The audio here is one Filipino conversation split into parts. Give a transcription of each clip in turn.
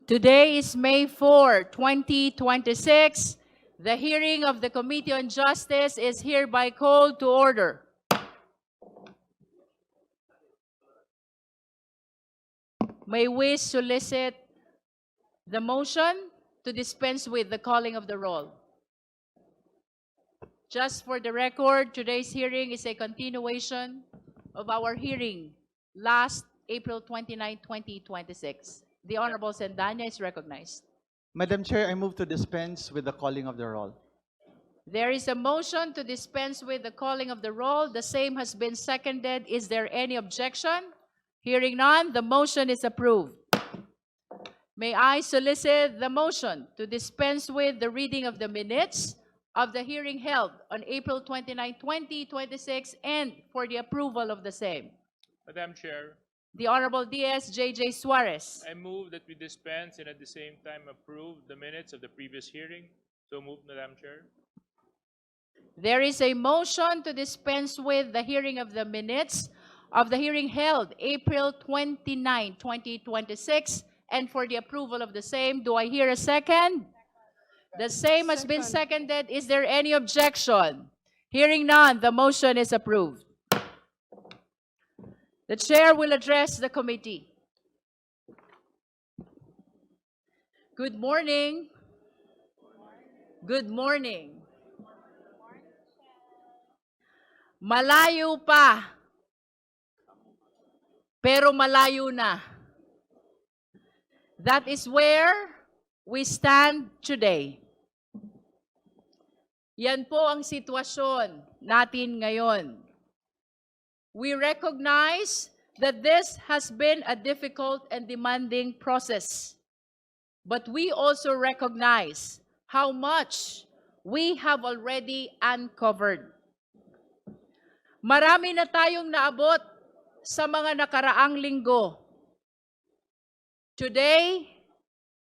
Today is May 4, 2026. The hearing of the Committee on Justice is hereby called to order. May we solicit the motion to dispense with the calling of the roll. Just for the record, today's hearing is a continuation of our hearing last April 29, 2026. The Honorable Sendanya is recognized. Madam Chair, I move to dispense with the calling of the roll. There is a motion to dispense with the calling of the roll. The same has been seconded. Is there any objection? Hearing none, the motion is approved. May I solicit the motion to dispense with the reading of the minutes of the hearing held on April 29, 2026 and for the approval of the same. Madam Chair, The Honorable D.S.J.J. Suarez. I move that we dispense and at the same time approve the minutes of the previous hearing. So moved, Madam Chair. There is a motion to dispense with the hearing of the minutes of the hearing held April 29, 2026 and for the approval of the same. Do I hear a second? The same has been seconded. Is there any objection? Hearing none, the motion is approved. The chair will address the committee. Good morning. Good morning. Malayo pa, pero malayo na. That is where we stand today. Yan po ang sitwasyon natin ngayon. We recognize that this has been a difficult and demanding process. But we also recognize how much we have already uncovered. Marami na tayong naabot sa mga nakaraang linggo. Today,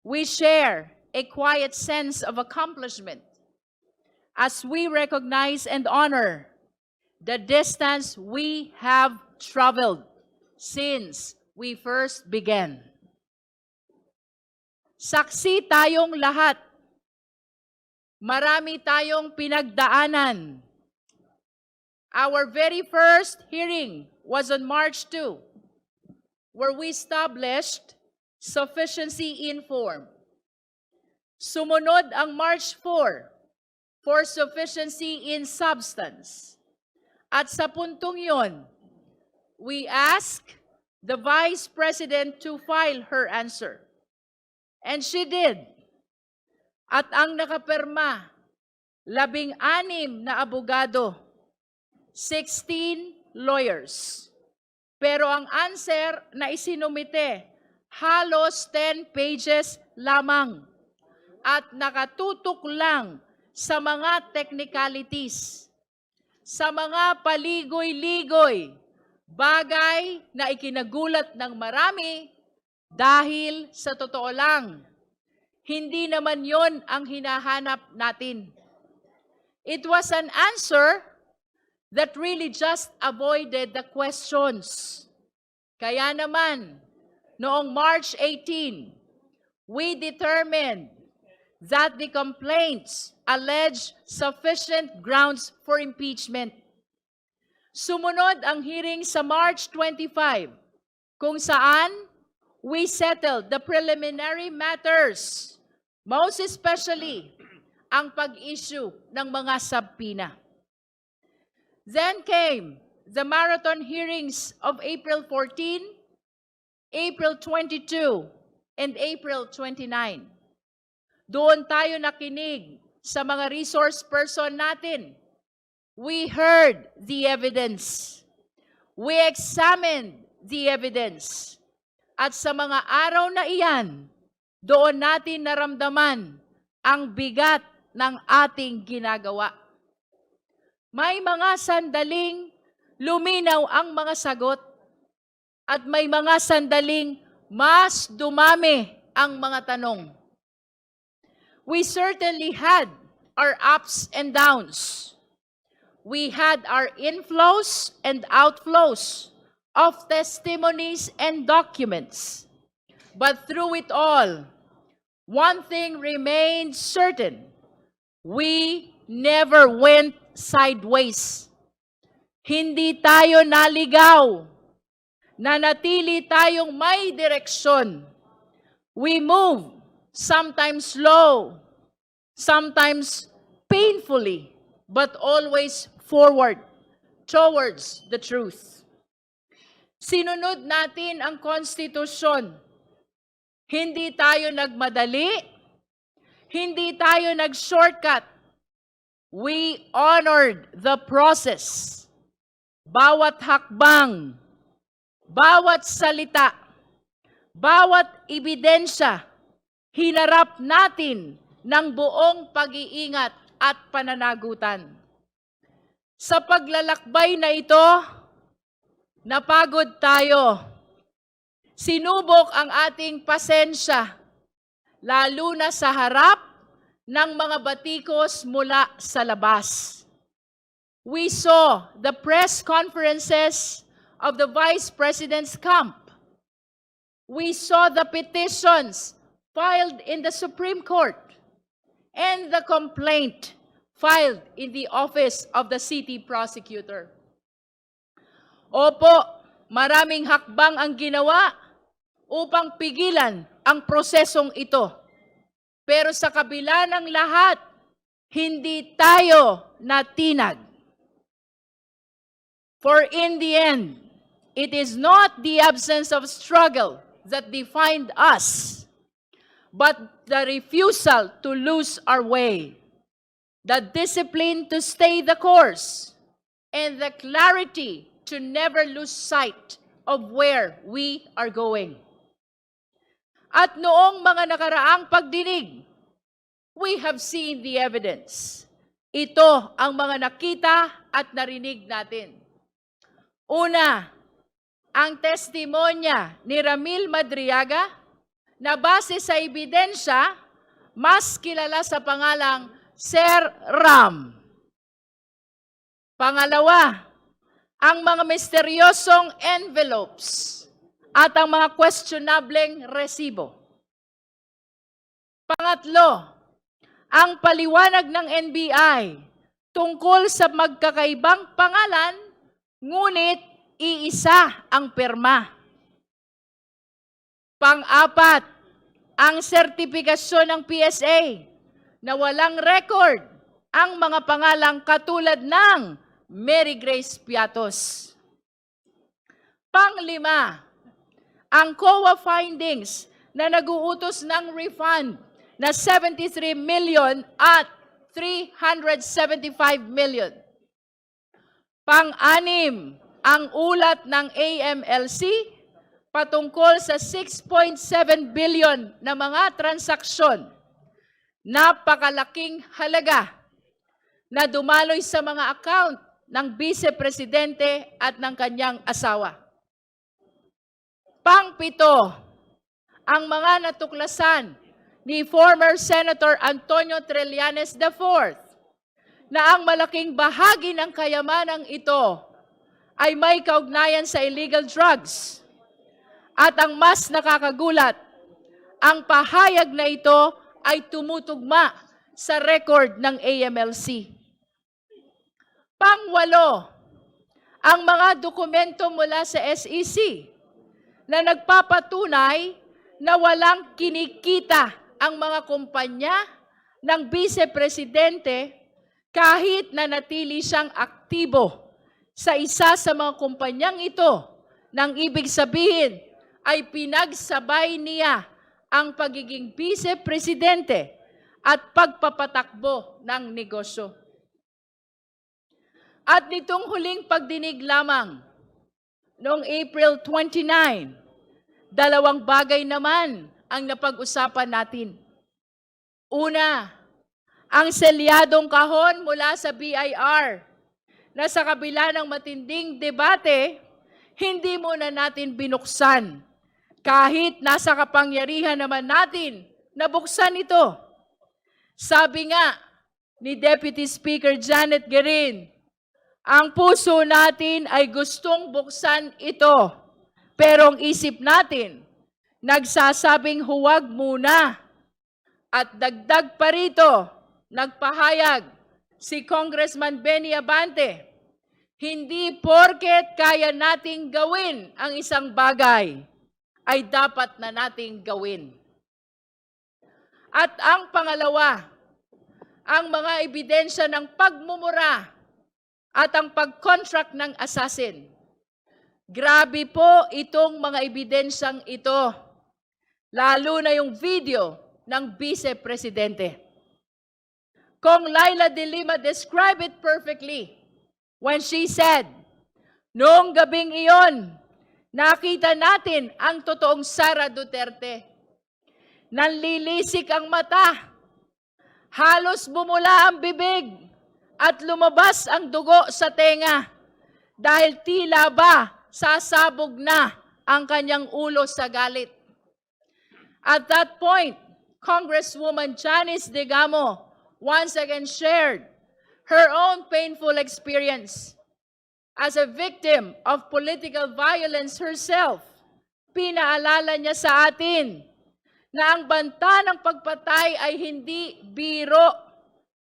we share a quiet sense of accomplishment as we recognize and honor the distance we have traveled since we first began. Saksi tayong lahat. Marami tayong pinagdaanan. Our very first hearing was on March 2, where we established sufficiency in form. Sumunod ang March 4 for sufficiency in substance. At sa puntong yon, we asked the Vice President to file her answer. And she did. At ang nakapirma, 16 na abogado, 16 lawyers. Pero ang answer na isinumite, halos 10 pages lamang at nakatutok lang sa mga technicalities, sa mga paligoy-ligoy, bagay na ikinagulat ng marami dahil sa totoo lang, hindi naman yon ang hinahanap natin. It was an answer that really just avoided the questions. Kaya naman, noong March 18, we determined that the complaints allege sufficient grounds for impeachment. Sumunod ang hearing sa March 25, kung saan we settled the preliminary matters, most especially ang pag-issue ng mga subpoena. Then came the marathon hearings of April 14, April 22, and April 29. Doon tayo nakinig sa mga resource person natin. We heard the evidence. We examined the evidence. At sa mga araw na iyan, doon natin naramdaman ang bigat ng ating ginagawa. May mga sandaling luminaw ang mga sagot at may mga sandaling mas dumami ang mga tanong. We certainly had our ups and downs. We had our inflows and outflows of testimonies and documents. But through it all, one thing remains certain. We never went sideways. Hindi tayo naligaw. Nanatili tayong may direksyon. We move, sometimes slow, sometimes painfully, but always forward towards the truth. Sinunod natin ang konstitusyon. Hindi tayo nagmadali, hindi tayo nag-shortcut. We honored the process. Bawat hakbang, bawat salita, bawat ebidensya, hinarap natin ng buong pag-iingat at pananagutan. Sa paglalakbay na ito, napagod tayo. Sinubok ang ating pasensya, lalo na sa harap ng mga batikos mula sa labas. We saw the press conferences of the Vice President's camp. We saw the petitions filed in the Supreme Court and the complaint filed in the office of the city prosecutor. Opo, maraming hakbang ang ginawa upang pigilan ang prosesong ito. Pero sa kabila ng lahat, hindi tayo natinag. For in the end, it is not the absence of struggle that defined us, but the refusal to lose our way, the discipline to stay the course, and the clarity to never lose sight of where we are going. At noong mga nakaraang pagdinig, we have seen the evidence. Ito ang mga nakita at narinig natin. Una, ang testimonya ni Ramil Madriaga na base sa ebidensya, mas kilala sa pangalang Sir Ram. Pangalawa, ang mga misteryosong envelopes at ang mga questionableng resibo. Pangatlo, ang paliwanag ng NBI tungkol sa magkakaibang pangalan, ngunit iisa ang pirma. Pang-apat, ang sertipikasyon ng PSA na walang record ang mga pangalang katulad ng Mary Grace Piatos. Pang-lima, ang COA findings na nag-uutos ng refund na 73 million at 375 million. Pang-anim, ang ulat ng AMLC patungkol sa 6.7 billion na mga transaksyon. Napakalaking halaga na dumaloy sa mga account ng Vice Presidente at ng kanyang asawa. Pang-pito, ang mga natuklasan ni former Senator Antonio Trillanes IV na ang malaking bahagi ng kayamanang ito ay may kaugnayan sa illegal drugs. At ang mas nakakagulat, ang pahayag na ito ay tumutugma sa record ng AMLC. Pangwalo, ang mga dokumento mula sa SEC na nagpapatunay na walang kinikita ang mga kumpanya ng Vice Presidente kahit na natili siyang aktibo sa isa sa mga kumpanyang ito, nang ibig sabihin ay pinagsabay niya ang pagiging Vice Presidente at pagpapatakbo ng negosyo. At nitong huling pagdinig lamang, noong April 29, dalawang bagay naman ang napag-usapan natin. Una, ang selyadong kahon mula sa BIR na sa kabila ng matinding debate, hindi muna natin binuksan. Kahit nasa kapangyarihan naman natin na buksan ito. Sabi nga ni Deputy Speaker Janet Guerin, ang puso natin ay gustong buksan ito. Pero ang isip natin, nagsasabing huwag muna. At dagdag pa rito, nagpahayag si Congressman Benny Abante, hindi porket kaya nating gawin ang isang bagay, ay dapat na nating gawin. At ang pangalawa, ang mga ebidensya ng pagmumura at ang pag-contract ng assassin. Grabe po itong mga ebidensyang ito, lalo na yung video ng Vice Presidente. Kong Laila de Lima described it perfectly when she said, noong gabing iyon, nakita natin ang totoong Sara Duterte. Nanlilisik ang mata, halos bumula ang bibig, at lumabas ang dugo sa tenga dahil tila ba sasabog na ang kanyang ulo sa galit. At that point, Congresswoman Janice Digamo once again shared her own painful experience. As a victim of political violence herself, pinaalala niya sa atin na ang banta ng pagpatay ay hindi biro.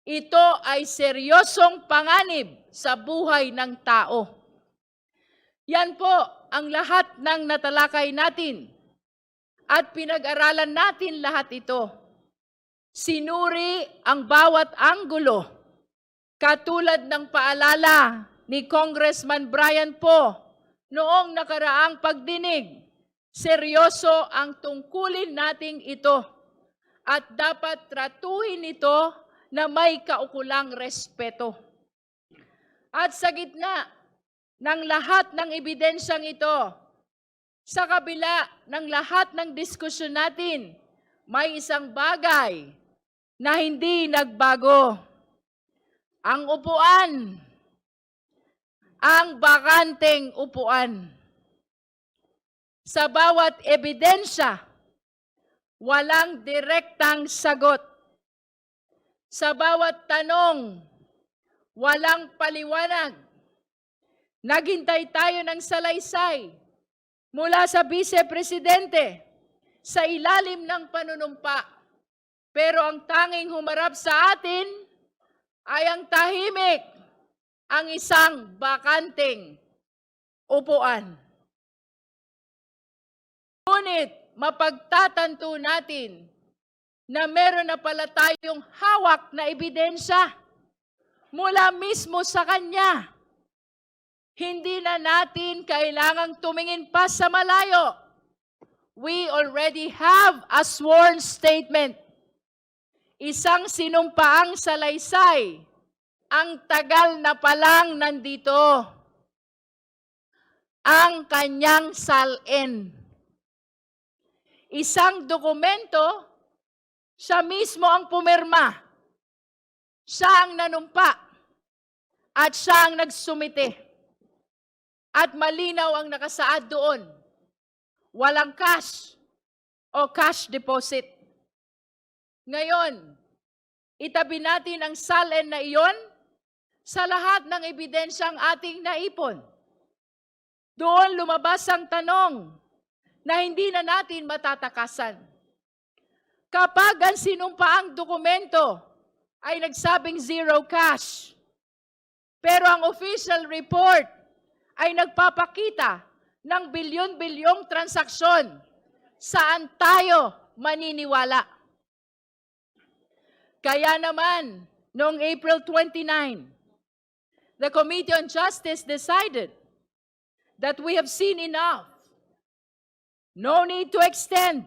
Ito ay seryosong panganib sa buhay ng tao. Yan po ang lahat ng natalakay natin at pinag-aralan natin lahat ito. Sinuri ang bawat anggulo, katulad ng paalala ni Congressman Brian Poe noong nakaraang pagdinig. Seryoso ang tungkulin nating ito at dapat tratuhin ito na may kaukulang respeto. At sa gitna ng lahat ng ebidensyang ito, sa kabila ng lahat ng diskusyon natin, may isang bagay na hindi nagbago. Ang upuan, ang bakanteng upuan. Sa bawat ebidensya, walang direktang sagot. Sa bawat tanong, walang paliwanag. Naghintay tayo ng salaysay mula sa Vice Presidente sa ilalim ng panunumpa. Pero ang tanging humarap sa atin ay ang tahimik, ang isang bakanteng upuan. Ngunit mapagtatanto natin na meron na pala tayong hawak na ebidensya mula mismo sa Kanya. Hindi na natin kailangang tumingin pa sa malayo. We already have a sworn statement. Isang sinumpaang salaysay. Ang tagal na palang nandito. Ang kanyang salin. Isang dokumento, siya mismo ang pumirma. Siya ang nanumpa. At siya ang nagsumite. At malinaw ang nakasaad doon. Walang cash o cash deposit. Ngayon, itabi natin ang salin na iyon sa lahat ng ebidensyang ating naipon. Doon lumabas ang tanong na hindi na natin matatakasan. Kapag ang sinumpaang dokumento ay nagsabing zero cash, pero ang official report ay nagpapakita ng bilyon-bilyong transaksyon, saan tayo maniniwala? Kaya naman, noong April 29, the Committee on Justice decided that we have seen enough. No need to extend.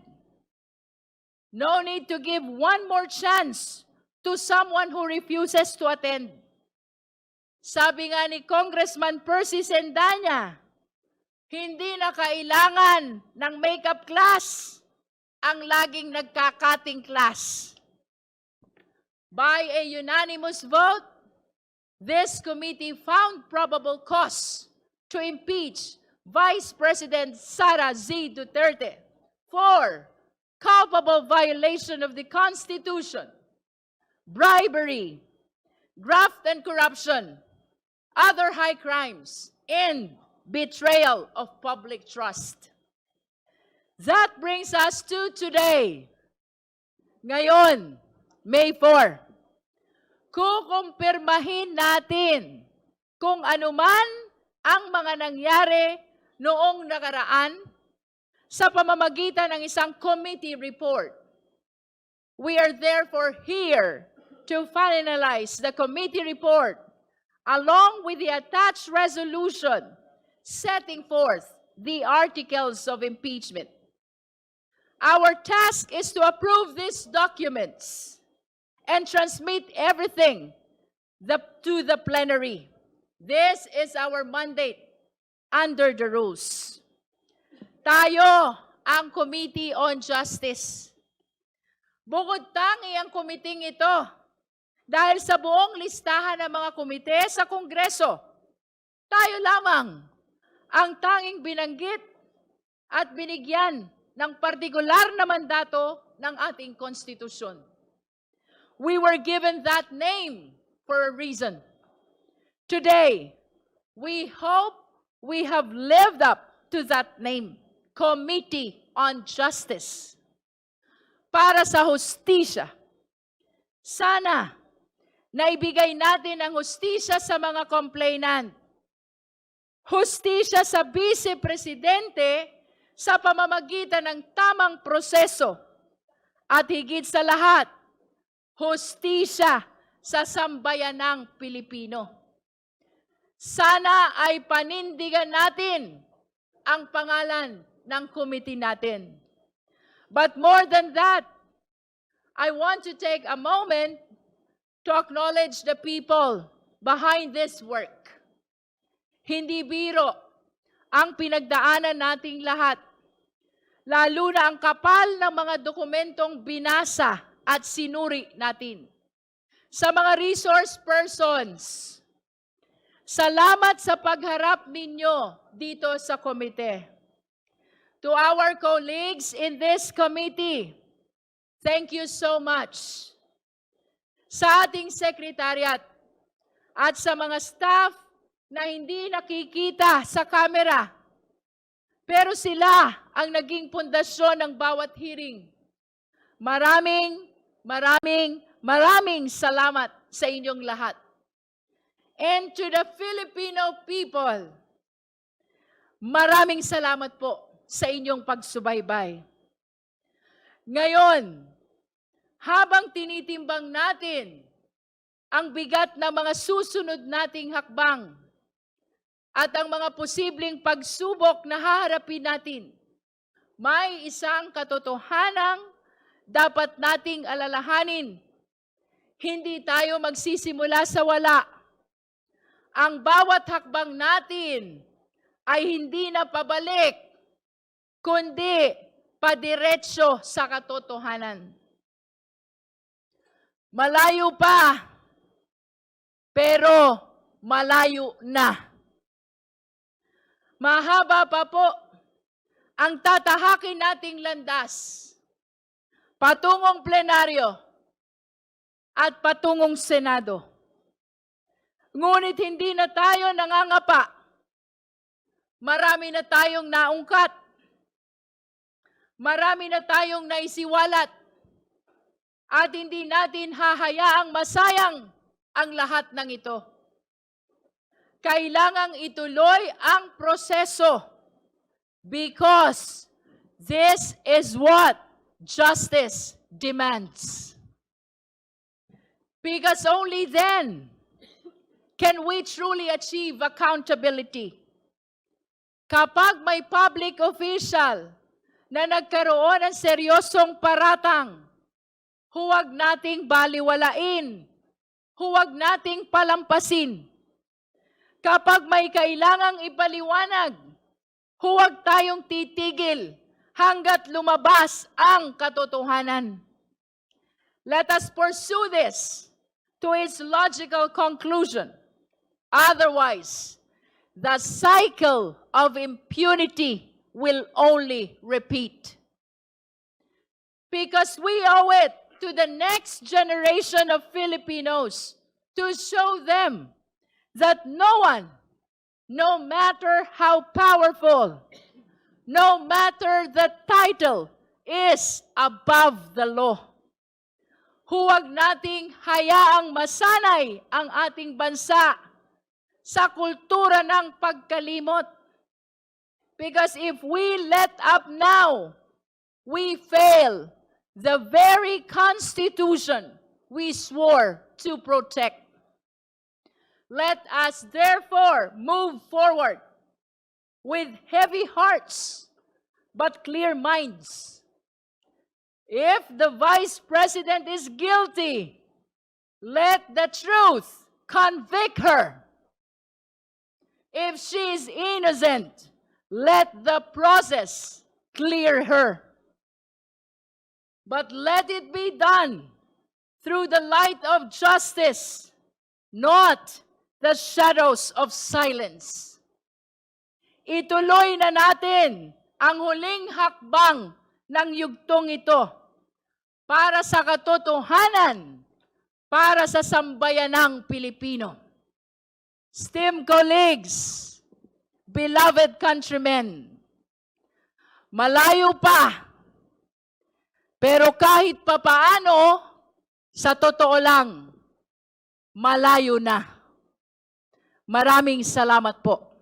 No need to give one more chance to someone who refuses to attend. Sabi nga ni Congressman Percy Sendanya, hindi na kailangan ng makeup class ang laging nagkakating class. By a unanimous vote, this committee found probable cause to impeach Vice President Sara Z. Duterte for culpable violation of the Constitution, bribery, graft and corruption, other high crimes, and betrayal of public trust. That brings us to today. Ngayon, May 4, kukumpirmahin natin kung anuman ang mga nangyari noong nakaraan sa pamamagitan ng isang committee report. We are therefore here to finalize the committee report along with the attached resolution setting forth the articles of impeachment. Our task is to approve these documents and transmit everything to the plenary. This is our mandate under the rules. Tayo ang Committee on Justice. Bukod tangi ang komiting ito dahil sa buong listahan ng mga komite sa Kongreso, tayo lamang ang tanging binanggit at binigyan ng partikular na mandato ng ating konstitusyon. We were given that name for a reason. Today, we hope we have lived up to that name, Committee on Justice. Para sa hustisya. Sana naibigay natin ang hustisya sa mga complainant. Hustisya sa Vice Presidente sa pamamagitan ng tamang proseso. At higit sa lahat, hustisya sa sambayanang Pilipino. Sana ay panindigan natin ang pangalan ng committee natin. But more than that, I want to take a moment to acknowledge the people behind this work. Hindi biro ang pinagdaanan nating lahat, lalo na ang kapal ng mga dokumentong binasa at sinuri natin. Sa mga resource persons, salamat sa pagharap ninyo dito sa komite. To our colleagues in this committee, thank you so much. Sa ating sekretariat at sa mga staff na hindi nakikita sa camera, pero sila ang naging pundasyon ng bawat hearing. Maraming salamat sa inyong lahat. And to the Filipino people, maraming salamat po sa inyong pagsubaybay. Ngayon, habang tinitimbang natin ang bigat ng mga susunod nating hakbang at ang mga posibleng pagsubok na haharapin natin, may isang katotohanang dapat nating alalahanin. Hindi tayo magsisimula sa wala. Ang bawat hakbang natin ay hindi na pabalik, kundi padiretso sa katotohanan. Malayo pa, pero malayo na. Mahaba pa po ang tatahakin nating landas patungong plenaryo at patungong Senado. Ngunit hindi na tayo nangangapa. Marami na tayong naungkat. Marami na tayong naisiwalat at hindi natin hahayaang masayang ang lahat ng ito. Kailangang ituloy ang proseso because this is what justice demands. Because only then can we truly achieve accountability. Kapag may public official na nagkaroon ng seryosong paratang, huwag nating baliwalain, huwag nating palampasin. Kapag may kailangang ipaliwanag, huwag tayong titigil hanggat lumabas ang katotohanan. Let us pursue this to its logical conclusion. Otherwise, the cycle of impunity will only repeat. Because we owe it to the next generation of Filipinos to show them that no one, no matter how powerful, no matter the title, is above the law. Huwag nating hayaang masanay ang ating bansa sa kultura ng pagkalimot. Because if we let up now, we fail the very Constitution we swore to protect. Let us therefore move forward with heavy hearts but clear minds. If the Vice President is guilty, let the truth convict her. If she is innocent, let the process clear her. But let it be done through the light of justice, not the shadows of silence. Ituloy na natin ang huling hakbang ng yugtong ito para sa katotohanan, para sa sambayanang Pilipino. Esteemed colleagues, beloved countrymen, malayo pa, pero kahit papaano, sa totoo lang, malayo na. Maraming salamat po.